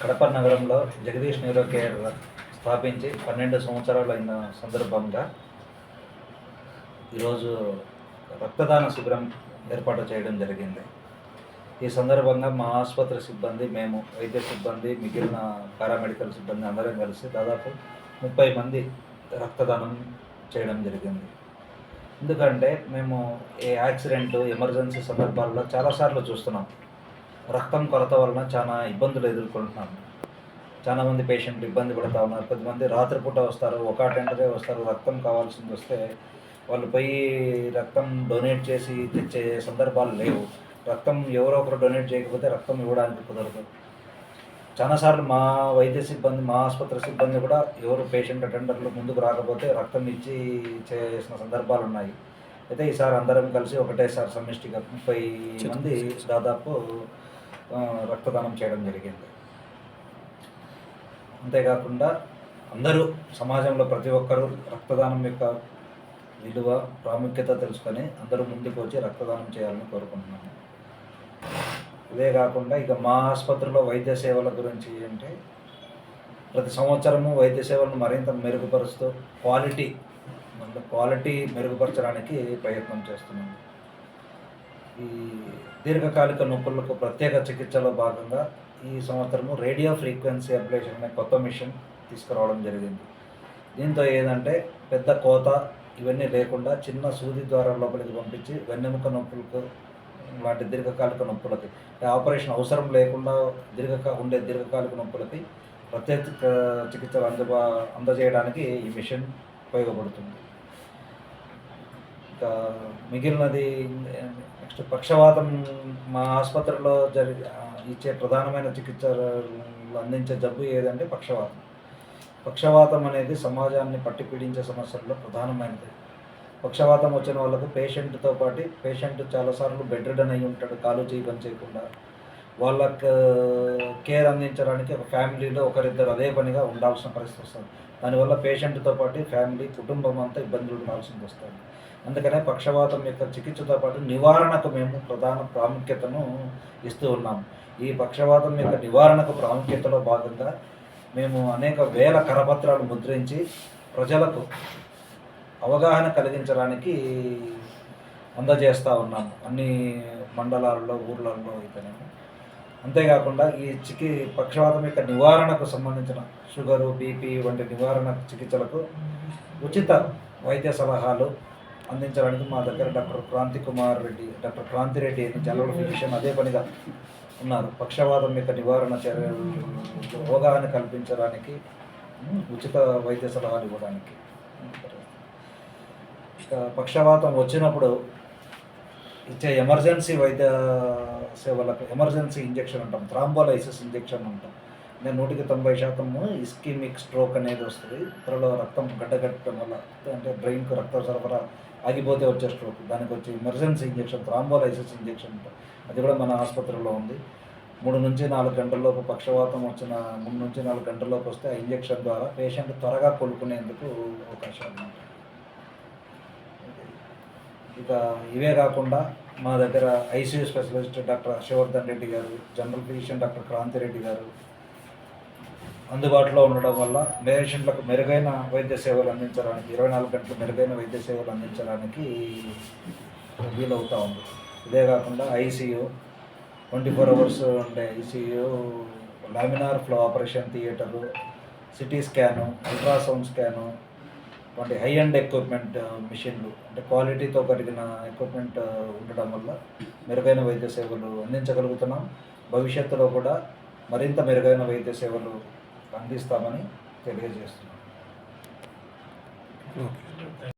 కడప నగరంలో Jagadish neuro care స్థాపించి 12 సంవత్సరాలు అయిన సందర్భంగా ఈరోజు రక్తదాన శిబిరం ఏర్పాటు చేయడం జరిగింది. ఈ సందర్భంగా మా ఆసుపత్రి సిబ్బంది, మేము వైద్య సిబ్బంది, మిగిలిన పారామెడికల్ సిబ్బంది అందరం కలిసి దాదాపు 30 మంది రక్తదానం చేయడం జరిగింది. ఎందుకంటే మేము ఈ యాక్సిడెంట్, ఎమర్జెన్సీ సందర్భాల్లో చాలాసార్లు చూస్తున్నాం. రక్తం కొరత వలన చాలా ఇబ్బందులు ఎదుర్కొంటున్నాం. చాలామంది పేషెంట్లు ఇబ్బంది పడుతూ ఉన్నారు. కొద్దిమంది రాత్రిపూట వస్తారు, ఒక అటెండరే వస్తారు. రక్తం కావాల్సింది వస్తే వాళ్ళు పోయి రక్తం డొనేట్ చేసి తెచ్చే సందర్భాలు లేవు. రక్తం ఎవరో ఒకరు డొనేట్ చేయకపోతే రక్తం ఇవ్వడానికి కుదరదు. చాలాసార్లు మా వైద్య సిబ్బంది, మా ఆసుపత్రి సిబ్బంది కూడా ఎవరు పేషెంట్ అటెండర్లు ముందుకు రాకపోతే రక్తం ఇచ్చి చేసిన సందర్భాలు ఉన్నాయి. అయితే ఈసారి అందరం కలిసి ఒకటేసారి సమిష్టిగా 30 మంది దాదాపు రక్తదానం చేయడం జరిగింది. అంతేకాకుండా అందరూ సమాజంలో ప్రతి ఒక్కరూ రక్తదానం యొక్క విలువ, ప్రాముఖ్యత తెలుసుకొని అందరూ ముందుకు వచ్చి రక్తదానం చేయాలని కోరుకుంటున్నాను. ఇదే కాకుండా ఇక మా ఆసుపత్రిలో వైద్య సేవల గురించి అంటే ప్రతి సంవత్సరము వైద్య సేవలను మరింత మెరుగుపరుస్తూ క్వాలిటీ మెరుగుపరచడానికి ప్రయత్నం చేస్తున్నాము. ఈ దీర్ఘకాలిక నొప్పులకు ప్రత్యేక చికిత్సలో భాగంగా ఈ సంవత్సరము రేడియో ఫ్రీక్వెన్సీ అబ్లేషన్ అనే కొత్త మిషన్ తీసుకురావడం జరిగింది. దీంతో ఏదంటే పెద్ద కోత ఇవన్నీ లేకుండా చిన్న సూది ద్వారా లోపలికి పంపించి వెన్నెముక నొప్పులకు లాంటి దీర్ఘకాలిక నొప్పులకి ఆపరేషన్ అవసరం లేకుండా ఉండే దీర్ఘకాలిక నొప్పులకి ప్రత్యేక చికిత్సలు అందజేయడానికి ఈ మిషన్ ఉపయోగపడుతుంది. ఇంకా మిగిలినది నెక్స్ట్ పక్షవాతం. మా ఆసుపత్రిలో ఇచ్చే ప్రధానమైన చికిత్సలు అందించే జబ్బు ఏదంటే పక్షవాతం. పక్షవాతం అనేది సమాజాన్ని పట్టి పీడించే సమస్యల్లో ప్రధానమైనది. పక్షవాతం వచ్చిన వాళ్ళకు పేషెంట్తో పాటు పేషెంట్ చాలాసార్లు బెడ్ రిడన్ అయి ఉంటాడు, కాలు చేయి పని చేయకుండా. వాళ్ళకు కేర్ అందించడానికి ఒక ఫ్యామిలీలో ఒకరిద్దరు అదే పనిగా ఉండాల్సిన పరిస్థితి వస్తుంది. దానివల్ల పేషెంట్తో పాటు ఫ్యామిలీ, కుటుంబం అంతా ఇబ్బందులు పడాల్సింది వస్తుంది. అందుకనే పక్షవాతం యొక్క చికిత్సతో పాటు నివారణకు మేము ప్రధాన ప్రాముఖ్యతను ఇస్తూ ఉన్నాం. ఈ పక్షవాతం యొక్క నివారణకు ప్రాముఖ్యతలో భాగంగా మేము అనేక వేల కరపత్రాలు ముద్రించి ప్రజలకు అవగాహన కలిగించడానికి అందజేస్తూ ఉన్నాము, అన్ని మండలాల్లో, ఊర్లలో అయితేనేమో. అంతేకాకుండా ఈ పక్షవాతం యొక్క నివారణకు సంబంధించిన షుగరు, బీపీ వంటి నివారణ చికిత్సలకు ఉచిత వైద్య సలహాలు అందించడానికి మా దగ్గర డాక్టర్ క్రాంతిరెడ్డి అని జనరల్ ఫిజిషియన్ అదే పనిగా ఉన్నారు. పక్షవాతం యొక్క నివారణ చర్యలు అవగాహన కల్పించడానికి, ఉచిత వైద్య సలహాలు ఇవ్వడానికి. పక్షవాతం వచ్చినప్పుడు ఇచ్చే ఎమర్జెన్సీ వైద్య సేవలకు ఎమర్జెన్సీ ఇంజెక్షన్ అంటాం, థ్రాంబోలైసిస్ ఇంజెక్షన్ అంటాం. నేను 90% ఇస్కిమిక్ స్ట్రోక్ అనేది వస్తుంది. త్వరలో రక్తం గడ్డగట్టడం వల్ల, అంటే బ్రెయిన్కు రక్త సరఫరా ఆగిపోతే వచ్చే స్ట్రోక్. దానికి వచ్చే ఎమర్జెన్సీ ఇంజెక్షన్ థ్రాంబోలైసిస్ ఇంజెక్షన్ అంటాం. అది కూడా మన ఆసుపత్రిలో ఉంది. 3 నుంచి 4 గంటల్లోపు పక్షవాతం వచ్చిన 3 నుంచి 4 గంటల్లోపు వస్తే ఆ ఇంజెక్షన్ ద్వారా పేషెంట్ త్వరగా కోలుకునేందుకు అవకాశాలు ఉంటాయి. ఇక ఇవే కాకుండా మా దగ్గర ICU specialist doctor Harshavardhan Reddy గారు, జనరల్ ఫిజిషియన్ డాక్టర్ క్రాంతిరెడ్డి గారు అందుబాటులో ఉండడం వల్ల పేషెంట్లకు మెరుగైన వైద్య సేవలు అందించడానికి, 24 గంటలు మెరుగైన వైద్య సేవలు అందించడానికి వీలవుతూ ఉంది. ఇదే కాకుండా ఐసీయూ 24 అవర్స్ ఉండే ICU, laminar flow operation theatre, city scan, ultrasound scan వంటి హై అండ్ ఎక్విప్మెంట్ మిషన్లు, అంటే క్వాలిటీతో కలిగిన ఎక్విప్మెంట్ ఉండడం వల్ల మెరుగైన వైద్య సేవలు అందించగలుగుతున్నాం. భవిష్యత్తులో కూడా మరింత మెరుగైన వైద్య సేవలు అందిస్తామని తెలియజేస్తున్నాం.